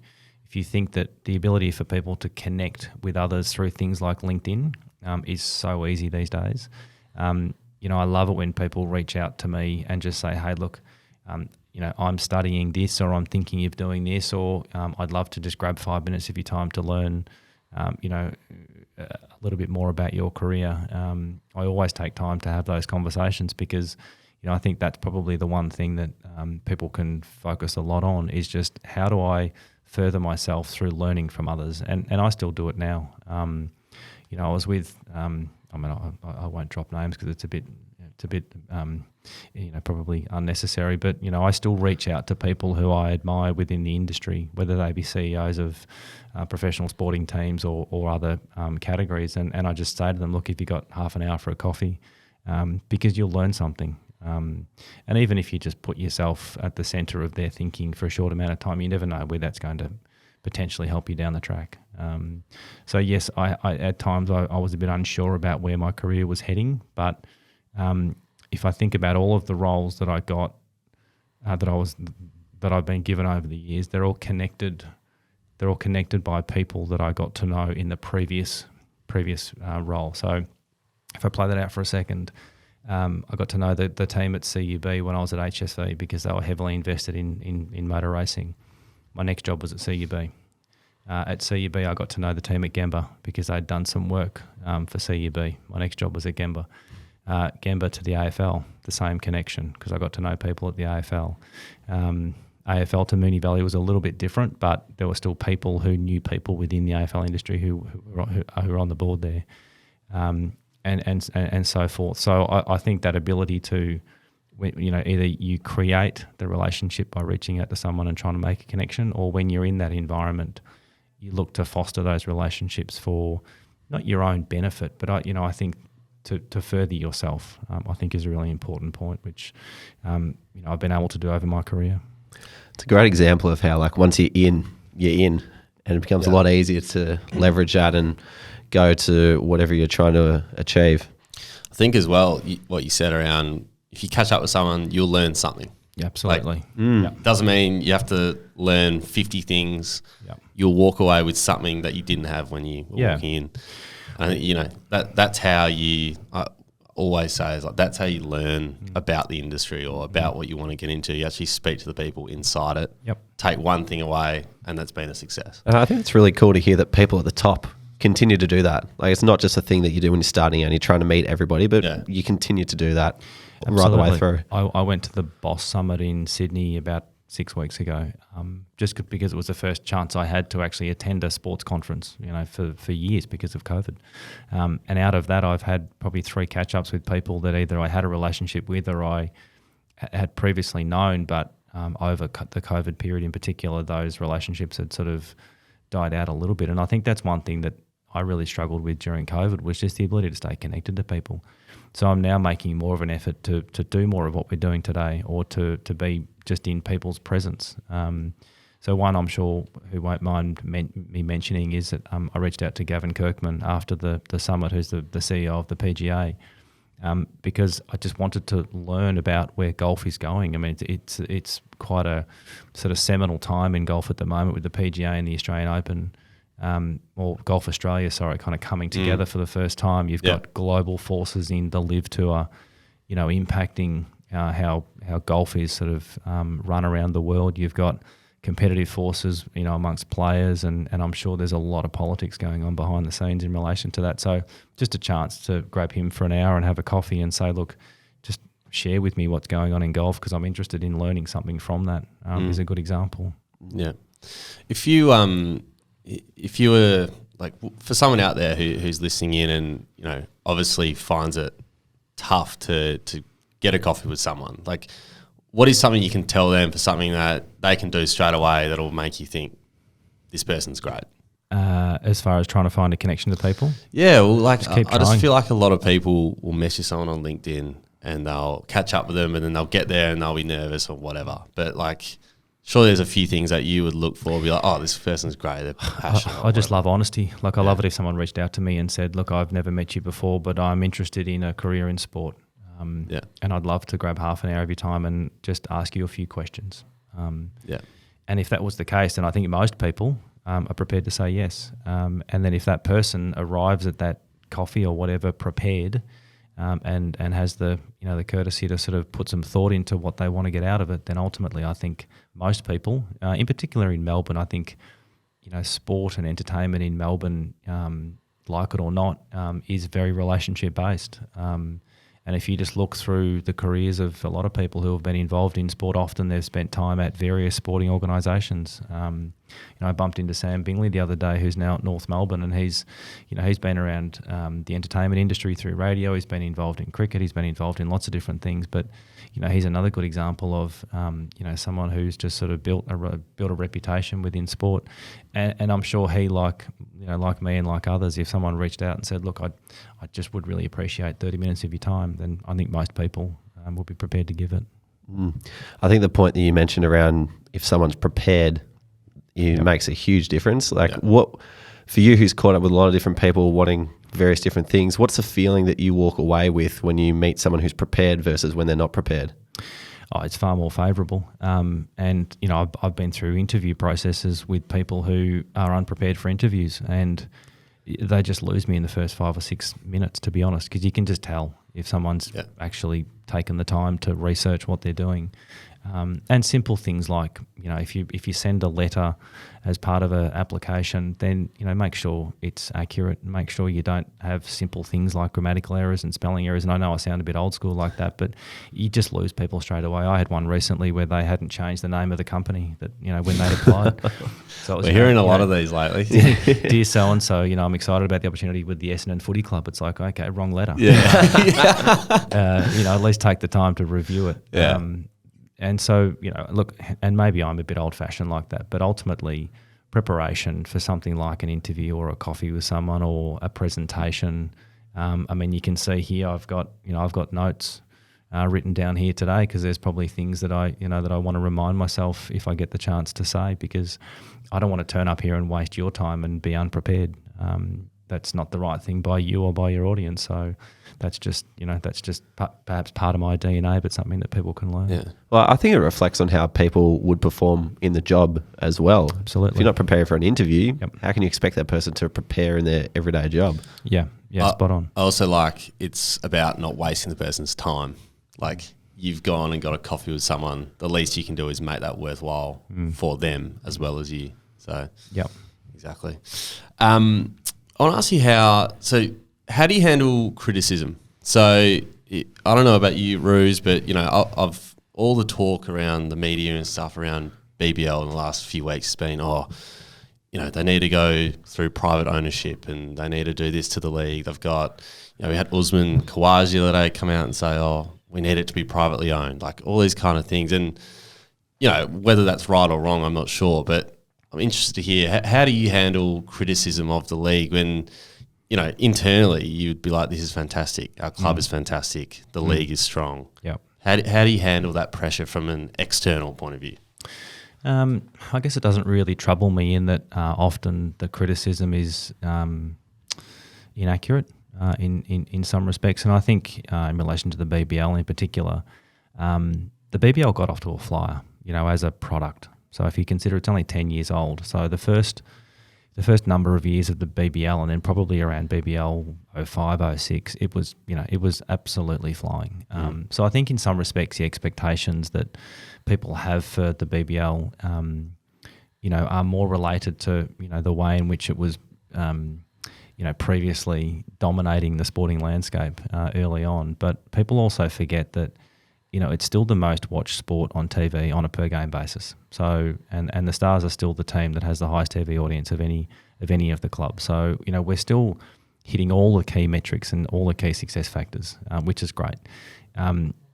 think that the ability for people to connect with others through things like LinkedIn is so easy these days. I love it when people reach out to me and just say, hey, look, I'm studying this, or I'm thinking of doing this, or I'd love to just grab 5 minutes of your time to learn, a little bit more about your career. I always take time to have those conversations because, I think that's probably the one thing that people can focus a lot on is just how do I further myself through learning from others, and I still do it now. I was with, I won't drop names because it's a bit probably unnecessary, but I still reach out to people who I admire within the industry, whether they be CEOs of professional sporting teams or other categories, and I just say to them, look, if you got half an hour for a coffee, because you'll learn something. And even if you just put yourself at the centre of their thinking for a short amount of time, you never know where that's going to potentially help you down the track. So yes, I at times I was a bit unsure about where my career was heading, but if I think about all of the roles that I got, that I've been given over the years, they're all connected. They're all connected by people that I got to know in the previous role. So if I play that out for a second, I got to know the team at CUB when I was at HSV because they were heavily invested in motor racing. My next job was at CUB. At CUB, I got to know the team at Gemba because they'd done some work for CUB. My next job was at Gemba. Gemba to the AFL, the same connection because I got to know people at the AFL. AFL to Moonee Valley was a little bit different, but there were still people who knew people within the AFL industry who were on the board there, and so forth. So I think that ability to, either you create the relationship by reaching out to someone and trying to make a connection, or when you're in that environment, you look to foster those relationships for not your own benefit, but I think to further yourself, I think is a really important point, which I've been able to do over my career. It's a great example of how, like, once you're in, and it becomes a lot easier to leverage that and go to whatever you're trying to achieve. I think as well, what you said around, if you catch up with someone, you'll learn something. Yeah, absolutely. Doesn't mean you have to learn 50 things. Yep. You'll walk away with something that you didn't have when you were walking in. And that's how I always say is like that's how you learn about the industry or about what you want to get into. You actually speak to the people inside it. Yep. Take one thing away, and that's been a success. And I think it's really cool to hear that people at the top continue to do that. Like, it's not just a thing that you do when you're starting and you're trying to meet everybody, but you continue to do that right the way through. I went to the Boss Summit in Sydney about 6 weeks ago, just because it was the first chance I had to actually attend a sports conference, for years because of COVID. And out of that, I've had probably 3 catch-ups with people that either I had a relationship with or I had previously known, but over the COVID period in particular, those relationships had sort of died out a little bit. And I think that's one thing that I really struggled with during COVID was just the ability to stay connected to people. So I'm now making more of an effort to do more of what we're doing today, or to be just in people's presence. So one I'm sure who won't mind me mentioning is that I reached out to Gavin Kirkman after the summit, who's the CEO of the PGA, because I just wanted to learn about where golf is going. I mean, it's quite a sort of seminal time in golf at the moment with the PGA and the Australian Open. Or Golf Australia, kind of coming together for the first time. You've got global forces in the LIV Tour, impacting how golf is sort of run around the world. You've got competitive forces, amongst players, and I'm sure there's a lot of politics going on behind the scenes in relation to that. So just a chance to grab him for an hour and have a coffee and say, look, just share with me what's going on in golf because I'm interested in learning something from that is a good example. Yeah. If you were like, for someone out there who's listening in and obviously finds it tough to get a coffee with someone? Like, what is something you can tell them for something that they can do straight away that'll make you think this person's great? As far as trying to find a connection to people? Yeah, well, like keep I just trying. feel like a lot of people will message someone on LinkedIn and they'll catch up with them and then they'll get there and they'll be nervous or whatever. But like, surely there's a few things that you would look for, be like, oh, this person's great, they're passionate. I just love honesty. Like, I love it if someone reached out to me and said, look, I've never met you before, but I'm interested in a career in sport. And I'd love to grab half an hour of your time and just ask you a few questions. And if that was the case, then I think most people are prepared to say yes. And then if that person arrives at that coffee or whatever prepared, and has the the courtesy to sort of put some thought into what they want to get out of it, then ultimately I think most people, in particular in Melbourne, I think sport and entertainment in Melbourne, like it or not, is very relationship based. And if you just look through the careers of a lot of people who have been involved in sport, often they've spent time at various sporting organisations. I bumped into Sam Bingley the other day, who's now at North Melbourne, and he's been around the entertainment industry through radio. He's been involved in cricket. He's been involved in lots of different things. But he's another good example of someone who's just sort of built a reputation within sport. And I'm sure he, like me and like others, if someone reached out and said, look, I just would really appreciate 30 minutes of your time, then I think most people will be prepared to give it. I think the point that you mentioned around if someone's prepared, it makes a huge difference. Like, what for you, who's caught up with a lot of different people wanting various different things, what's the feeling that you walk away with when you meet someone who's prepared versus when they're not prepared? Oh, it's far more favourable. And I've been through interview processes with people who are unprepared for interviews, and they just lose me in the first 5 or 6 minutes, to be honest, because you can just tell if someone's actually taken the time to research what they're doing. And simple things like, if you send a letter as part of an application, then, make sure it's accurate. Make sure you don't have simple things like grammatical errors and spelling errors. And I know I sound a bit old school like that, but you just lose people straight away. I had one recently where they hadn't changed the name of the company that, when they'd applied. So it was, we're hearing a lot of these lately. Dear so-and-so, I'm excited about the opportunity with the Essendon Footy Club. It's like, okay, wrong letter. At least take the time to review it. And so, look, and maybe I'm a bit old-fashioned like that, but ultimately preparation for something like an interview or a coffee with someone or a presentation. You can see here I've got notes written down here today because there's probably things that I want to remind myself if I get the chance to say, because I don't want to turn up here and waste your time and be unprepared. That's not the right thing by you or by your audience. So that's just perhaps part of my DNA, but something that people can learn. Yeah. Well, I think it reflects on how people would perform in the job as well. Absolutely. If you're not preparing for an interview, how can you expect that person to prepare in their everyday job? Yeah, spot on. I also it's about not wasting the person's time. Like, you've gone and got a coffee with someone, the least you can do is make that worthwhile for them as well as you. So, exactly. I want to ask you how do you handle criticism? So I don't know about you, Ruse, but, I've all the talk around the media and stuff around BBL in the last few weeks has been, they need to go through private ownership and they need to do this to the league. They've got, we had Usman Khawaja the other day come out and say, we need it to be privately owned, like all these kind of things. And, whether that's right or wrong, I'm not sure, but I'm interested to hear, how do you handle criticism of the league when, internally you'd be like, this is fantastic, our club is fantastic, the league is strong. Yeah. How do you handle that pressure from an external point of view? I guess it doesn't really trouble me in that often the criticism is inaccurate in some respects. And I think in relation to the BBL in particular, the BBL got off to a flyer, as a product. So if you consider it's only 10 years old, so the first number of years of the BBL, and then probably around BBL 05, 06, it was absolutely flying. So I think in some respects the expectations that people have for the BBL, are more related to the way in which it was, previously dominating the sporting landscape early on. But people also forget that it's still the most watched sport on TV on a per game basis. So, and the Stars are still the team that has the highest TV audience of any of the clubs. So, we're still hitting all the key metrics and all the key success factors, which is great.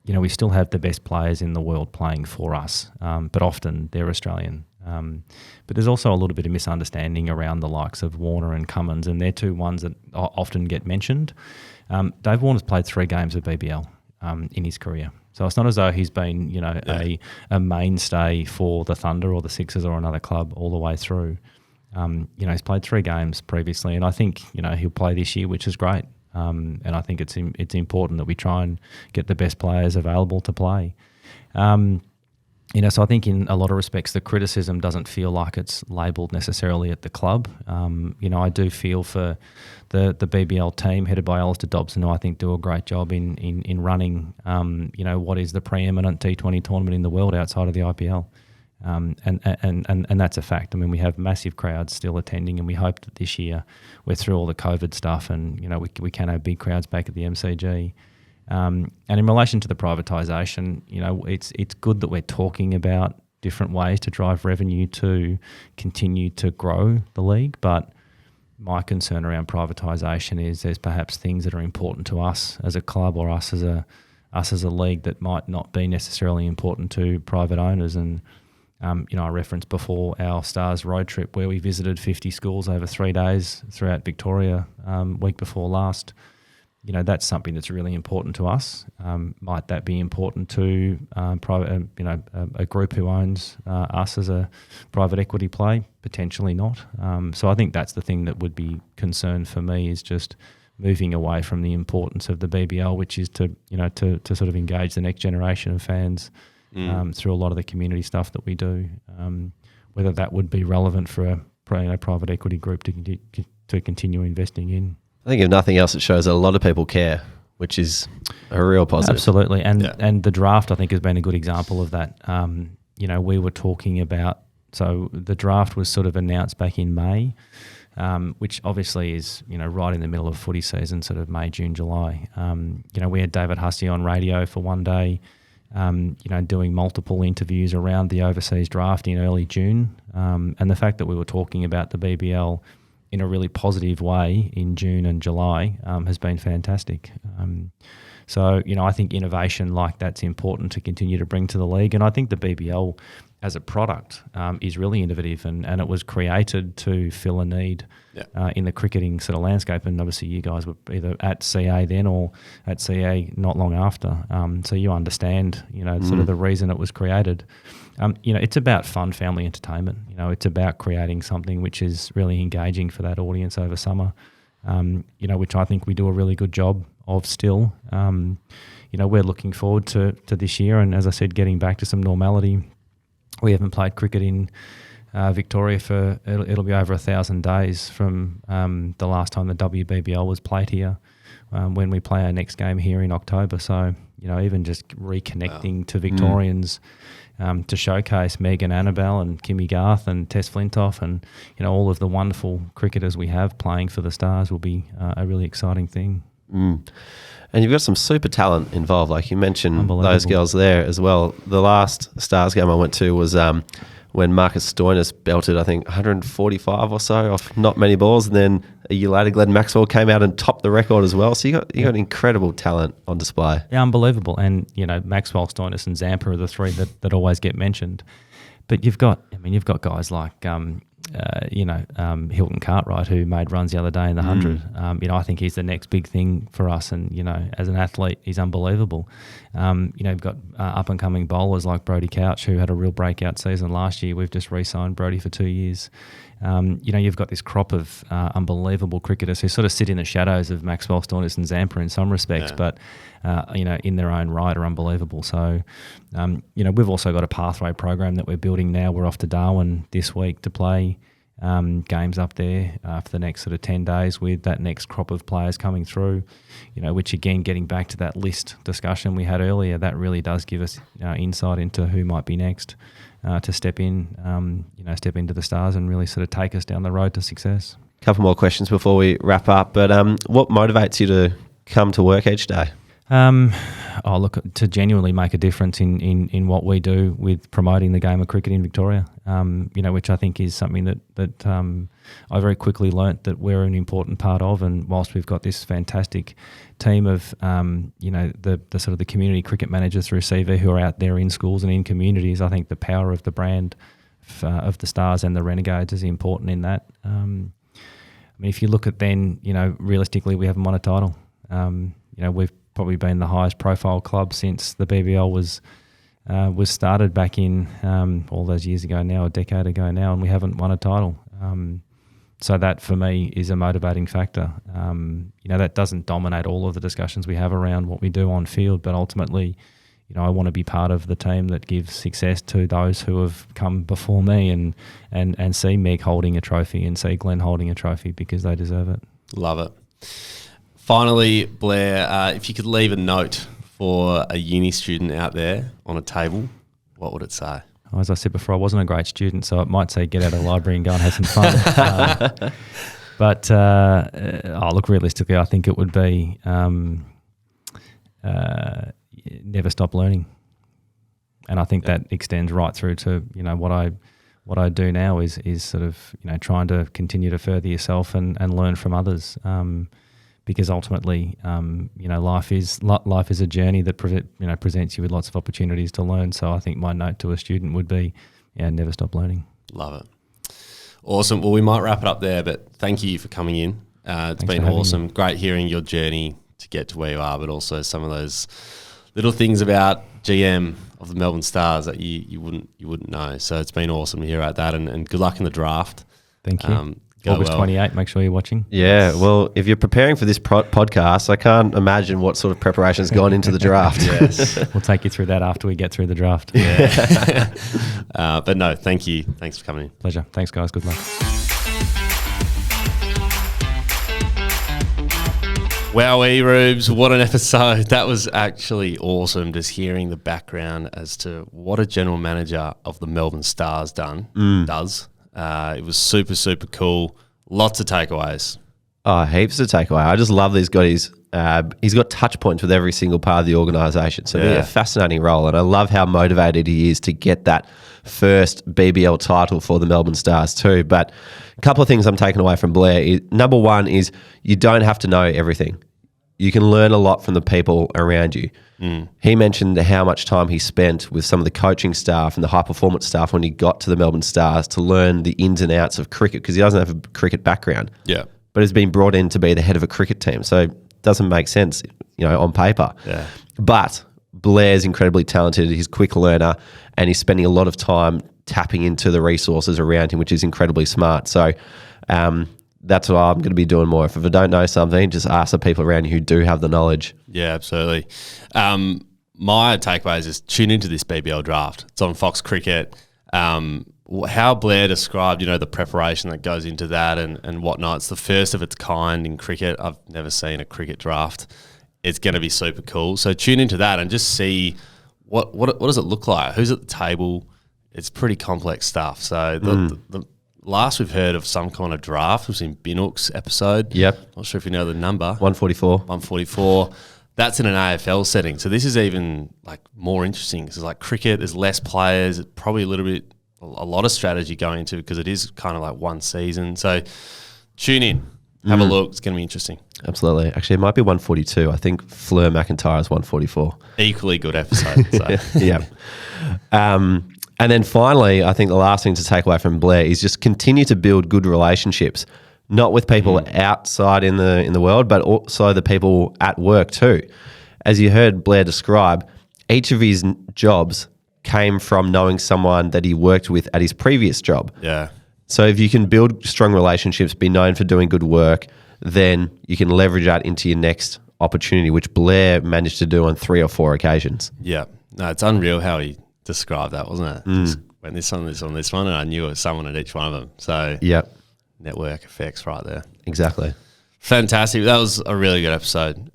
we still have the best players in the world playing for us, but often they're Australian. But there's also a little bit of misunderstanding around the likes of Warner and Cummins, and they're two ones that often get mentioned. Dave Warner's played 3 games of BBL in his career. So it's not as though he's been, a mainstay for the Thunder or the Sixers or another club all the way through. He's played 3 games previously, and I think, he'll play this year, which is great. And I think it's important that we try and get the best players available to play. So I think in a lot of respects, the criticism doesn't feel like it's labelled necessarily at the club. I do feel for the BBL team headed by Alistair Dobson, who I think do a great job in running, what is the preeminent T20 tournament in the world outside of the IPL. And that's a fact. I mean, we have massive crowds still attending, and we hope that this year we're through all the COVID stuff and, we can have big crowds back at the MCG. And in relation to the privatisation, it's good that we're talking about different ways to drive revenue to continue to grow the league. But my concern around privatisation is there's perhaps things that are important to us as a club or us as a league that might not be necessarily important to private owners. And I referenced before our Stars road trip where we visited 50 schools over 3 days throughout Victoria week before last. That's something that's really important to us. Might that be important to private, a group who owns us as a private equity play? Potentially not. So I think that's the thing that would be concern for me, is just moving away from the importance of the BBL, which is to sort of engage the next generation of fans through a lot of the community stuff that we do. Whether that would be relevant for a private equity group to continue investing in. I think if nothing else, it shows that a lot of people care, which is a real positive. Absolutely. And the draft, I think, has been a good example of that. We were talking about, so the draft was sort of announced back in May, which obviously is, right in the middle of footy season, sort of May, June, July. We had David Hussey on radio for one day, doing multiple interviews around the overseas draft in early June. And the fact that we were talking about the BBL in a really positive way in June and July has been fantastic. So I think innovation like that's important to continue to bring to the league. And I think the BBL as a product is really innovative, and it was created to fill a need in the cricketing sort of landscape. And obviously you guys were either at CA then or at CA not long after. So you understand, sort of the reason it was created. It's about fun family entertainment. It's about creating something which is really engaging for that audience over summer, which I think we do a really good job of still. We're looking forward to this year, and as I said, getting back to some normality. We haven't played cricket in Victoria for, it'll be over 1,000 days from the last time the WBBL was played here, when we play our next game here in October. So, even just reconnecting to Victorians to showcase Megan Annabelle and Kimmy Garth and Tess Flintoff and, all of the wonderful cricketers we have playing for the Stars will be a really exciting thing. And you've got some super talent involved, like you mentioned those girls there as well. The last Stars game I went to was when Marcus Stoinis belted, I think, 145 or so off not many balls, and then a year later Glenn Maxwell came out and topped the record as well. So you got incredible talent on display. Yeah, unbelievable. And Maxwell, Stoinis, and Zampa are the three that always get mentioned. But you've got guys like Hilton Cartwright, who made runs the other day in the 100. I think he's the next big thing for us, and as an athlete, he's unbelievable. You've got up and coming bowlers like Brodie Couch, who had a real breakout season last year. We've just re-signed Brodie for 2 years. You've got this crop of unbelievable cricketers who sort of sit in the shadows of Maxwell, Stoinis, and Zampa in some respects, but in their own right are unbelievable. So, we've also got a pathway program that we're building now. We're off to Darwin this week to play games up there for the next sort of 10 days with that next crop of players coming through, which again, getting back to that list discussion we had earlier, that really does give us insight into who might be next to step into the Stars and really sort of take us down the road to success. A couple more questions before we wrap up, but what motivates you to come to work each day? Look, to genuinely make a difference in what we do with promoting the game of cricket in Victoria, which I think is something that I very quickly learnt that we're an important part of. And whilst we've got this fantastic team of, the sort of the community cricket managers through CV who are out there in schools and in communities, I think the power of the brand of the Stars and the Renegades is important in that. If you look at then, realistically, we haven't won a title. We've probably been the highest profile club since the BBL was started back in all those years ago now, a decade ago now, and we haven't won a title. So that for me is a motivating factor. That doesn't dominate all of the discussions we have around what we do on field, but ultimately, I want to be part of the team that gives success to those who have come before me and see Meg holding a trophy and see Glenn holding a trophy because they deserve it. Love it. Finally, Blair, if you could leave a note for a uni student out there on a table, what would it say? As I said before, I wasn't a great student, so it might say get out of the library and go and have some fun. Look, realistically, I think it would be never stop learning. And I think that extends right through to, what I do now is sort of, trying to continue to further yourself and learn from others. Because ultimately, life is a journey that presents you with lots of opportunities to learn. So I think my note to a student would be, never stop learning. Love it. Awesome. Well, we might wrap it up there, but thank you for coming in. It's been awesome. Great hearing your journey to get to where you are, but also some of those little things about GM of the Melbourne Stars that you wouldn't know. So it's been awesome to hear about that, and good luck in the draft. Thank you. August 28, make sure you're watching. Yeah, well, if you're preparing for this podcast, I can't imagine what sort of preparation has gone into the draft. Yes. We'll take you through that after we get through the draft. Yeah. But no, thank you. Thanks for coming in. Pleasure. Thanks, guys. Good luck. Wowee, Rubes, what an episode. That was actually awesome, just hearing the background as to what a general manager of the Melbourne Stars does. It was super, super cool. Lots of takeaways. Oh, heaps to take away. I just love these guys. He's got touch points with every single part of the organisation. So a fascinating role. And I love how motivated he is to get that first BBL title for the Melbourne Stars too. But a couple of things I'm taking away from Blair. Number one is you don't have to know everything. You can learn a lot from the people around you. He mentioned how much time he spent with some of the coaching staff and the high-performance staff when he got to the Melbourne Stars to learn the ins and outs of cricket, because he doesn't have a cricket background. Yeah. But has been brought in to be the head of a cricket team. So it doesn't make sense, on paper. Yeah. But Blair's incredibly talented. He's a quick learner, and he's spending a lot of time tapping into the resources around him, which is incredibly smart. So that's what I'm going to be doing more. If I don't know something, just ask the people around you who do have the knowledge. Yeah, absolutely. My takeaway is just tune into this BBL draft. It's on Fox Cricket. How Blair described, the preparation that goes into that and whatnot. It's the first of its kind in cricket. I've never seen a cricket draft. It's going to be super cool. So tune into that and just see what does it look like? Who's at the table? It's pretty complex stuff. So the last we've heard of some kind of draft was in Binook's episode. Yep. Not sure if you know the number. 144. 144. That's in an AFL setting. So this is even more interesting because it's cricket, there's less players, it's probably a lot of strategy going into it because it is kind of like one season. So tune in, have a look. It's going to be interesting. Absolutely. Actually, it might be 142. I think Fleur McIntyre is 144. Equally good episode. So. Yeah. And then finally, I think the last thing to take away from Blair is just continue to build good relationships, not with people outside in the world, but also the people at work too. As you heard Blair describe, each of his jobs came from knowing someone that he worked with at his previous job. Yeah. So if you can build strong relationships, be known for doing good work, then you can leverage that into your next opportunity, which Blair managed to do on 3 or 4 occasions. Yeah. No, it's unreal how he described that, wasn't it? Just went this on this one, and I knew it was someone at each one of them. So network effects right there. Exactly. Fantastic. That was a really good episode.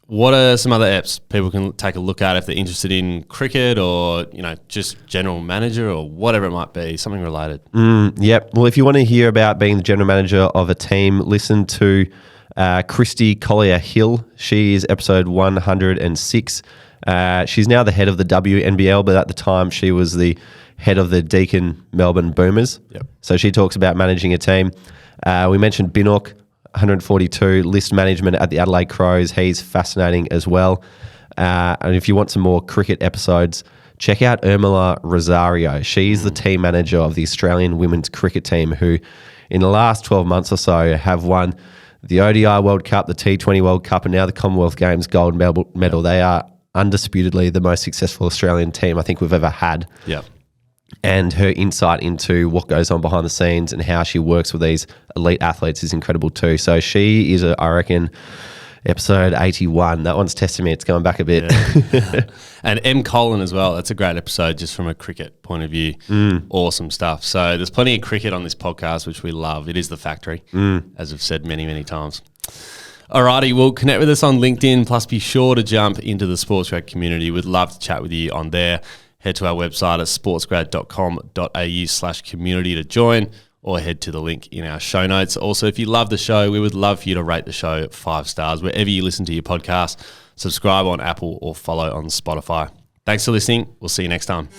What are some other apps people can take a look at if they're interested in cricket or, just general manager or whatever it might be, something related? Yep. Well, if you want to hear about being the general manager of a team, listen to Christy Collier-Hill, she is episode 106. She's now the head of the WNBL, but at the time she was the head of the Deakin Melbourne Boomers. Yep. So she talks about managing a team. We mentioned Binnock, 142, list management at the Adelaide Crows. He's fascinating as well. And if you want some more cricket episodes, check out Urmila Rosario. She's the team manager of the Australian women's cricket team who in the last 12 months or so have won the ODI World Cup, the T20 World Cup, and now the Commonwealth Games gold medal. They are undisputedly the most successful Australian team I think we've ever had. Yeah. And her insight into what goes on behind the scenes and how she works with these elite athletes is incredible too. So she is, I reckon, episode 81. That one's testing me. It's going back a bit. Yeah. And M. Colin as well. That's a great episode just from a cricket point of view. Awesome stuff. So there's plenty of cricket on this podcast, which we love. It is the factory, as I've said many, many times. Alrighty, well, connect with us on LinkedIn, plus be sure to jump into the SportsGrad community. We'd love to chat with you on there. Head to our website at sportsgrad.com.au/community to join, or head to the link in our show notes. Also, if you love the show, we would love for you to rate the show 5 stars wherever you listen to your podcast. Subscribe on Apple or follow on Spotify. Thanks for listening. We'll see you next time.